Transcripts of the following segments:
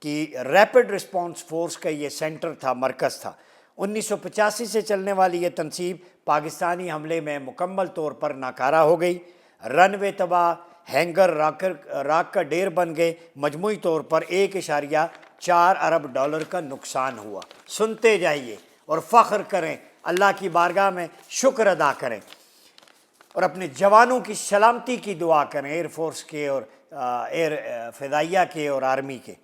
کی rapid response force کا یہ سینٹر تھا، مرکز تھا۔ 1985 سے چلنے والی یہ تنصیب پاکستانی حملے میں مکمل طور پر ناکارہ ہو گئی۔ رن وے تباہ، ہینگر راک کا ڈیر بن گئے۔ مجموعی طور پر 1.4 ارب ڈالر کا نقصان ہوا۔ سنتے جائیے اور فخر کریں، اللہ کی بارگاہ میں شکر ادا کریں اور اپنے جوانوں کی سلامتی کی دعا کریں، ایئر فورس کے اور ایئر فضائیہ کے اور آرمی کے۔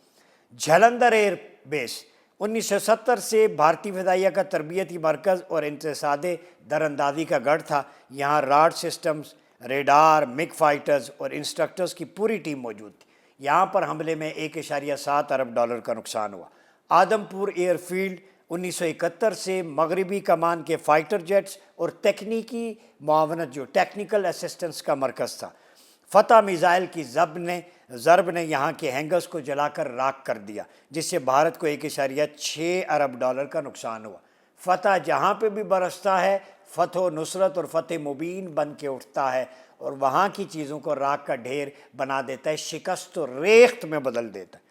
جھلندر ایئر بیس 1970 سے بھارتی فضائیہ کا تربیتی مرکز اور انتساب در اندازی کا گڑھ تھا۔ یہاں rod systems, radar, mug fighters اور انسٹرکٹرز کی پوری ٹیم موجود تھی۔ یہاں پر حملے میں 1.7 ارب ڈالر کا نقصان ہوا۔ آدم پور ایئر فیلڈ 1971 سے مغربی کمان کے فائٹر جیٹس اور تکنیکی معاونت جو ٹیکنیکل اسسٹنس کا مرکز تھا۔ فتح میزائل کی ضرب نے یہاں کے ہینگرز کو جلا کر راکھ کر دیا، جس سے بھارت کو 1.6 ارب ڈالر کا نقصان ہوا۔ فتح جہاں پہ بھی برستا ہے، فتح و نصرت اور فتح مبین بن کے اٹھتا ہے اور وہاں کی چیزوں کو راکھ کا ڈھیر بنا دیتا ہے، شکست و ریخت میں بدل دیتا ہے۔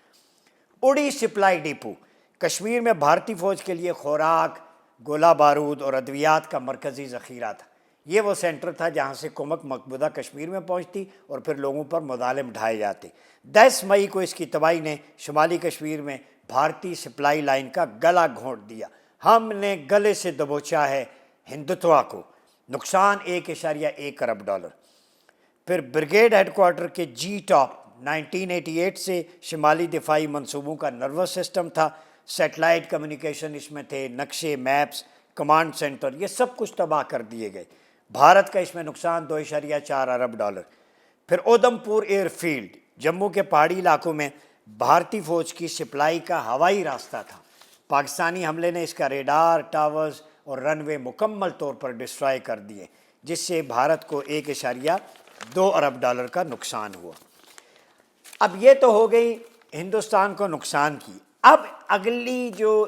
اڑی سپلائی ڈپو کشمیر میں بھارتی فوج کے لیے خوراک، گولہ بارود اور ادویات کا مرکزی ذخیرہ تھا۔ یہ وہ سینٹر تھا جہاں سے کمک مقبوضہ کشمیر میں پہنچتی اور پھر لوگوں پر مظالم ڈھائے جاتے۔ 10 مئی کو اس کی تباہی نے شمالی کشمیر میں بھارتی سپلائی لائن کا گلا گھونٹ دیا۔ ہم نے گلے سے دبوچا ہے ہندوتوا کو۔ نقصان 1.1 ارب ڈالر۔ پھر بریگیڈ ہیڈ کوارٹر کے جی ٹاپ 1988 سے شمالی دفاعی منصوبوں کا نروس سسٹم تھا، سیٹلائٹ کمیونیکیشن اس میں تھے، نقشے، میپس، کمانڈ سینٹر، یہ سب کچھ تباہ کر دیے گئے۔ بھارت کا اس میں نقصان 2.4 ارب ڈالر۔ پھر اودم پور ایئر فیلڈ جموں کے پہاڑی علاقوں میں بھارتی فوج کی سپلائی کا ہوائی راستہ تھا۔ پاکستانی حملے نے اس کا ریڈار، ٹاورز اور رن وے مکمل طور پر ڈسٹرائے کر دیے، جس سے بھارت کو 1.2 ارب ڈالر کا نقصان ہوا۔ اب یہ تو ہو گئی ہندوستان کو نقصان کی۔ اب اگلی جو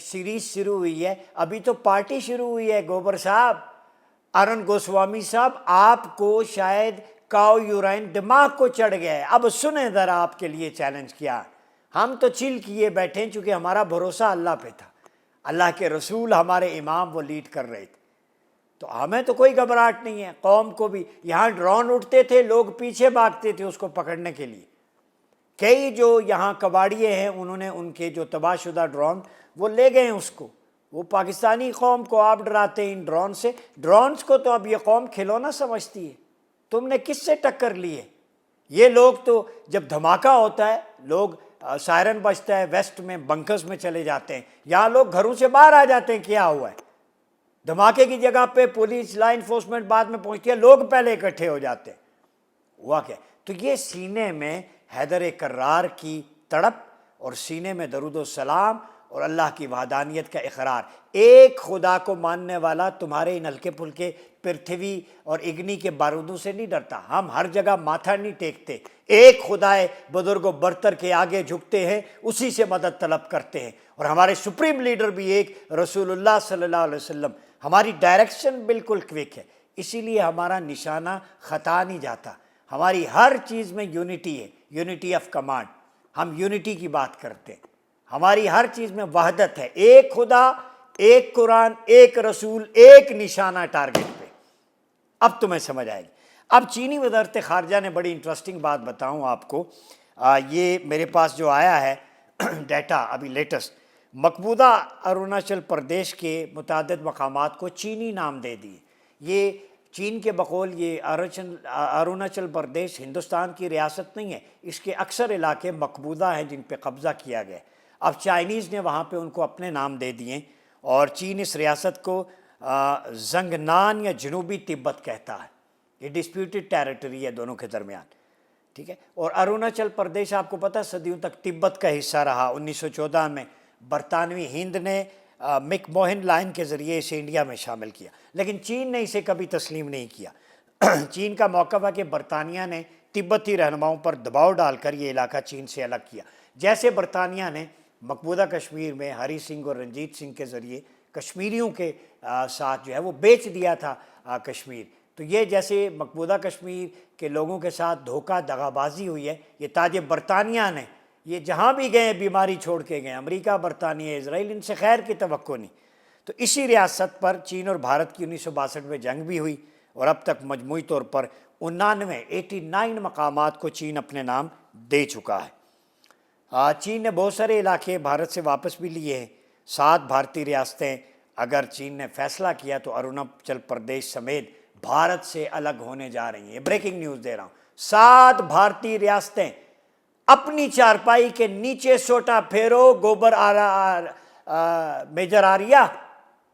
سیریز شروع ہوئی ہے، ابھی تو پارٹی شروع ہوئی ہے۔ گوبر صاحب، ارن گوسوامی صاحب، آپ کو شاید کاؤ یورائن دماغ کو چڑھ گیا ہے۔ اب سنیں ذرا، آپ کے لیے چیلنج کیا۔ ہم تو چل کیے بیٹھے ہیں چونکہ ہمارا بھروسہ اللہ پہ تھا، اللہ کے رسول ہمارے امام وہ لیڈ کر رہے تھے، تو ہمیں تو کوئی گھبراہٹ نہیں ہے۔ قوم کو بھی یہاں ڈرون اٹھتے تھے، لوگ پیچھے بھاگتے تھے اس کو پکڑنے کے لیے۔ کئی جو یہاں کباڑیے ہیں انہوں نے ان کے جو تباہ شدہ ڈرون وہ لے گئے ہیں اس کو۔ وہ پاکستانی قوم کو آپ ڈراتے ہیں ان ڈرون سے۔ ڈرونز کو تو اب یہ قوم کھلونا سمجھتی ہے۔ تم نے کس سے ٹکر لی ہے؟ یہ لوگ تو جب دھماکہ ہوتا ہے، لوگ سائرن بجتا ہے، ویسٹ میں بنکرز میں چلے جاتے ہیں، یہاں لوگ گھروں سے باہر آ جاتے ہیں۔ کیا ہوا ہے؟ دھماکے کی جگہ پہ پولیس لا انفورسمنٹ بعد میں پہنچتی ہے، لوگ پہلے اکٹھے ہو جاتے ہیں۔ ہوا کیا؟ تو یہ سینے میں حیدر کرار کی تڑپ اور سینے میں درود و سلام اور اللہ کی وحدانیت کا اقرار۔ ایک خدا کو ماننے والا تمہارے ان ہلکے پھلکے پرتھوی اور اگنی کے بارودوں سے نہیں ڈرتا۔ ہم ہر جگہ ماتھا نہیں ٹیکتے، ایک خدائے بزرگ و برتر کے آگے جھکتے ہیں، اسی سے مدد طلب کرتے ہیں۔ اور ہمارے سپریم لیڈر بھی ایک رسول اللہ صلی اللہ علیہ وسلم، ہماری ڈائریکشن بالکل کوئک ہے، اسی لیے ہمارا نشانہ خطا نہیں جاتا۔ ہماری ہر چیز میں یونٹی ہے، یونٹی آف کمانڈ، ہم یونٹی کی بات کرتے ہیں۔ ہماری ہر چیز میں وحدت ہے، ایک خدا، ایک قرآن، ایک رسول، ایک نشانہ ٹارگٹ پہ۔ اب تمہیں سمجھ آئے گی۔ اب چینی وزارت خارجہ نے بڑی انٹرسٹنگ بات بتاؤں آپ کو، یہ میرے پاس جو آیا ہے ڈیٹا ابھی لیٹسٹ، مقبوضہ اروناچل پردیش کے متعدد مقامات کو چینی نام دے دیے۔ یہ چین کے بقول یہ اروناچل پردیش ہندوستان کی ریاست نہیں ہے، اس کے اکثر علاقے مقبوضہ ہیں جن پہ قبضہ کیا گیا۔ اب چائنیز نے وہاں پہ ان کو اپنے نام دے دیے اور چین اس ریاست کو زنگنان یا جنوبی تبت کہتا ہے۔ یہ ڈسپیوٹڈ ٹیریٹری ہے دونوں کے درمیان، ٹھیک ہے۔ اور اروناچل پردیش آپ کو پتہ صدیوں تک تبت کا حصہ رہا۔ 1914 میں برطانوی ہند نے مک موہن لائن کے ذریعے اسے انڈیا میں شامل کیا، لیکن چین نے اسے کبھی تسلیم نہیں کیا۔ چین کا موقف ہے کہ برطانیہ نے تبتی رہنماؤں پر دباؤ ڈال کر یہ علاقہ چین سے الگ کیا، جیسے برطانیہ نے مقبوضہ کشمیر میں ہری سنگھ اور رنجیت سنگھ کے ذریعے کشمیریوں کے ساتھ جو ہے وہ بیچ دیا تھا کشمیر۔ تو یہ جیسے مقبوضہ کشمیر کے لوگوں کے ساتھ دھوکہ دغا بازی ہوئی ہے، یہ تاج برطانیہ نے یہ جہاں بھی گئے بیماری چھوڑ کے گئے، امریکہ، برطانیہ، اسرائیل، ان سے خیر کی توقع نہیں۔ تو اسی ریاست پر چین اور بھارت کی 1962 میں جنگ بھی ہوئی، اور اب تک مجموعی طور پر 89 مقامات کو چین اپنے نام دے چکا ہے۔ چین نے بہت سارے علاقے بھارت سے واپس بھی لیے ہیں۔ 7 بھارتی ریاستیں اگر چین نے فیصلہ کیا تو اروناچل پردیش سمیت بھارت سے الگ ہونے جا رہی ہیں۔ بریکنگ نیوز دے رہا ہوں، 7 بھارتی ریاستیں اپنی چارپائی کے نیچے سوٹا پھیرو، گوبر میجر آریہ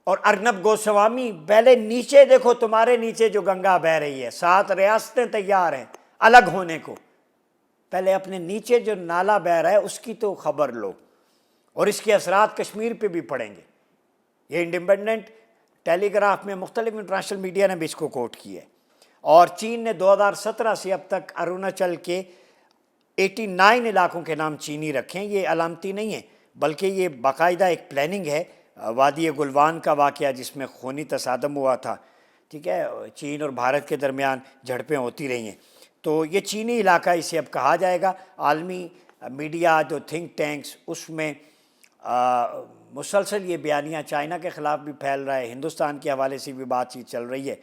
اور ارنب گوسوامی، پہلے نیچے دیکھو، تمہارے نیچے جو گنگا بہہ رہی ہے، 7 ریاستیں تیار ہیں الگ ہونے کو۔ پہلے اپنے نیچے جو نالا بہہ رہا ہے اس کی تو خبر لو، اور اس کے اثرات کشمیر پہ بھی پڑیں گے۔ یہ انڈیپینڈنٹ ٹیلی گراف میں مختلف انٹرنیشنل میڈیا نے بھی اس کو کوٹ کیا ہے۔ اور چین نے 2017 سے اب تک اروناچل کے 89 علاقوں کے نام چینی رکھے ہیں۔ یہ علامتی نہیں ہے، بلکہ یہ باقاعدہ ایک پلاننگ ہے۔ وادی گلوان کا واقعہ جس میں خونی تصادم ہوا تھا، ٹھیک ہے، چین اور بھارت کے درمیان جھڑپیں ہوتی رہی ہیں، تو یہ چینی علاقہ اسے اب کہا جائے گا۔ عالمی میڈیا جو تھنک ٹینکس، اس میں مسلسل یہ بیانیہ چائنا کے خلاف بھی پھیل رہا ہے، ہندوستان کے حوالے سے بھی بات چیت چل رہی ہے۔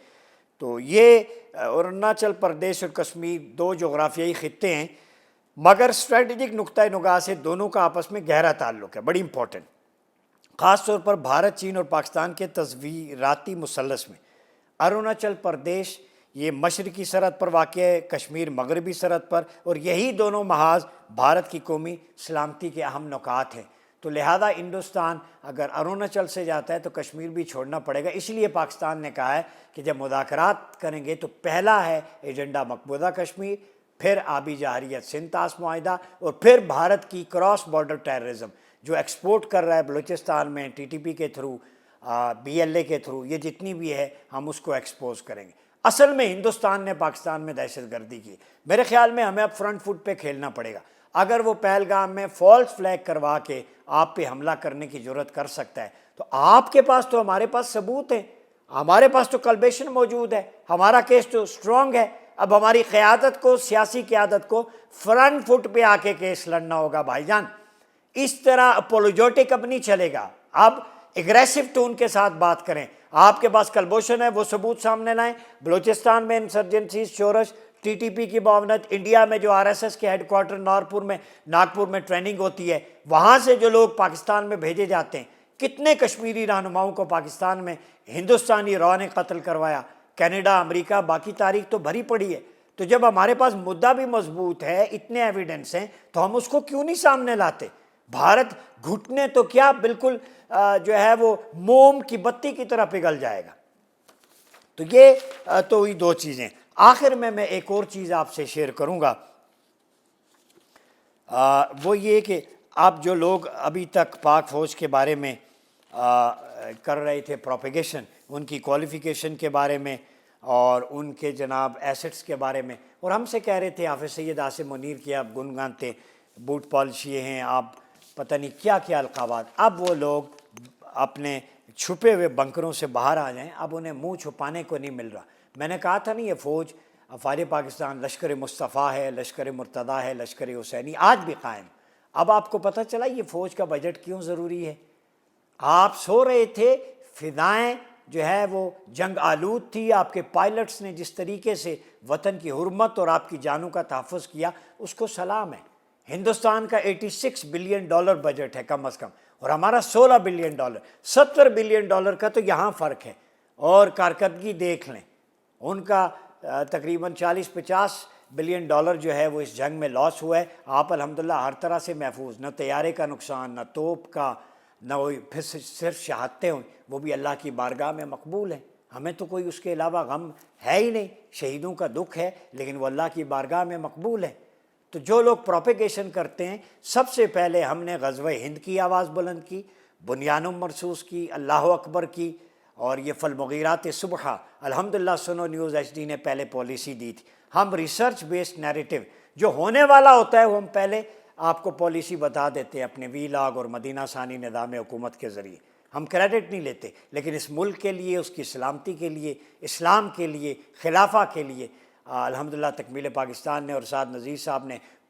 تو یہ اروناچل پردیش اور کشمیر 2 جغرافیائی خطے ہیں، مگر اسٹریٹجک نقطہ نگاہ سے دونوں کا آپس میں گہرا تعلق ہے، بڑی امپورٹنٹ، خاص طور پر بھارت، چین اور پاکستان کے تصویراتی مثلث میں۔ اروناچل پردیش یہ مشرقی سرحد پر واقع ہے، کشمیر مغربی سرحد پر، اور یہی دونوں محاذ بھارت کی قومی سلامتی کے اہم نکات ہیں۔ تو لہذا ہندوستان اگر اروناچل سے جاتا ہے تو کشمیر بھی چھوڑنا پڑے گا۔ اس لیے پاکستان نے کہا ہے کہ جب مذاکرات کریں گے تو پہلا ہے ایجنڈا مقبوضہ کشمیر، پھر آبی جارحیت سندھ طاس معاہدہ، اور پھر بھارت کی کراس بارڈر ٹیررزم جو ایکسپورٹ کر رہا ہے بلوچستان میں ٹی ٹی پی کے تھرو، بی ایل اے کے تھرو، یہ جتنی بھی ہے ہم اس کو ایکسپوز کریں گے۔ اصل میں ہندوستان نے پاکستان میں دہشت گردی کی، میرے خیال میں ہمیں اب فرنٹ فٹ پہ کھیلنا پڑے گا۔ اگر وہ پہلگام میں فالس فلیگ کروا کے آپ پہ حملہ کرنے کی جرت کر سکتا ہے تو آپ کے پاس تو ہمارے پاس ثبوت ہیں، ہمارے پاس تو کلبیشن موجود ہے، ہمارا کیس تو سٹرونگ ہے۔ اب ہماری قیادت کو، سیاسی قیادت کو فرنٹ فٹ پہ آ کے کیس لڑنا ہوگا بھائی جان۔ اس طرح اپولوجیٹک اب نہیں چلے گا، اب اگریسو ٹون کے ساتھ بات کریں۔ آپ کے پاس کلبوشن ہے، وہ ثبوت سامنے لائیں۔ بلوچستان میں انسرجنسیز، شورش، ٹی ٹی پی کی معاونت، انڈیا میں جو RSS کے ہیڈ کوارٹر ناگپور میں ٹریننگ ہوتی ہے، وہاں سے جو لوگ پاکستان میں بھیجے جاتے ہیں، کتنے کشمیری رہنماؤں کو پاکستان میں ہندوستانی راء نے قتل کروایا، کینیڈا، امریکہ، باقی تاریخ تو بھری پڑی ہے۔ تو جب ہمارے پاس مدعا بھی مضبوط ہے، اتنے ایویڈنس ہیں، تو ہم اس کو کیوں نہیں سامنے لاتے؟ بھارت گھٹنے تو کیا بالکل جو ہے وہ موم کی بتی کی طرح پگھل جائے گا۔ تو یہ تو یہ 2 چیزیں۔ آخر میں ایک اور چیز آپ سے شیئر کروں گا، وہ یہ کہ آپ جو لوگ ابھی تک پاک فوج کے بارے میں کر رہے تھے پروپیگیشن، ان کی کوالیفیکیشن کے بارے میں اور ان کے جناب ایسٹس کے بارے میں، اور ہم سے کہہ رہے تھے حافظ سید عاصم منیر کی آپ گنگانتے، بوٹ پالشی ہیں آپ، پتہ نہیں کیا کیا القابات۔ اب وہ لوگ اپنے چھپے ہوئے بنکروں سے باہر آ جائیں، اب انہیں منہ چھپانے کو نہیں مل رہا۔ میں نے کہا تھا نہیں، یہ فوج افواج پاکستان لشکر مصطفیٰ ہے، لشکر مرتضیٰ ہے، لشکر حسینی آج بھی قائم۔ اب آپ کو پتہ چلا یہ فوج کا بجٹ کیوں ضروری ہے؟ آپ سو رہے تھے، فضائیں جو ہے وہ جنگ آلود تھی، آپ کے پائلٹس نے جس طریقے سے وطن کی حرمت اور آپ کی جانوں کا تحفظ کیا، اس کو سلام ہے۔ ہندوستان کا $86 بلین بجٹ ہے کم از کم، اور ہمارا $16 بلین، $70 بلین کا تو یہاں فرق ہے۔ اور کارکردگی دیکھ لیں، ان کا تقریباً $40-50 بلین جو ہے وہ اس جنگ میں لاس ہوا ہے۔ آپ الحمدللہ ہر طرح سے محفوظ، نہ طیارے کا نقصان، نہ توپ کا، نہ وہ پھر صرف شہادتیں ہوئیں، وہ بھی اللہ کی بارگاہ میں مقبول ہیں۔ ہمیں تو کوئی اس کے علاوہ غم ہے ہی نہیں، شہیدوں کا دکھ ہے لیکن وہ اللہ کی بارگاہ میں مقبول ہے۔ تو جو لوگ پروپیگیشن کرتے ہیں، سب سے پہلے ہم نے غزوہ ہند کی آواز بلند کی، بنیانم مرصوص کی، اللہ اکبر کی، اور یہ فالمغیرات صبح، الحمدللہ سنو نیوز HD نے پہلے پالیسی دی تھی۔ ہم ریسرچ بیسڈ نیریٹو جو ہونے والا ہوتا ہے وہ ہم پہلے آپ کو پالیسی بتا دیتے ہیں اپنے وی لاگ اور مدینہ ثانی نظام حکومت کے ذریعے۔ ہم کریڈٹ نہیں لیتے، لیکن اس ملک کے لیے، اس کی سلامتی کے لیے، اسلام کے لیے، خلافہ کے لیے الحمدللہ تکمیل پاکستان نے اور سعد نذیر صاحب نے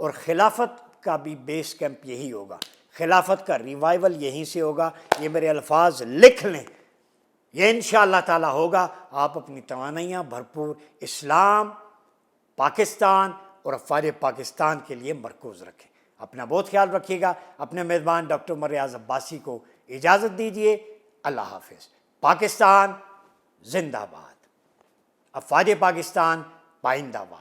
اور خلافت کا بھی بیس کیمپ یہی ہوگا، خلافت کا ریوائول یہیں سے ہوگا۔ یہ میرے الفاظ لکھ لیں، یہ انشاءاللہ تعالی ہوگا۔ آپ اپنی توانائیاں بھرپور اسلام، پاکستان اور افواج پاکستان کے لیے مرکوز رکھیں۔ اپنا بہت خیال رکھیے گا۔ اپنے میزبان ڈاکٹر مریاض عباسی کو اجازت دیجیے۔ اللہ حافظ۔ پاکستان زندہ باد، افواج پاکستان پائندہ باد۔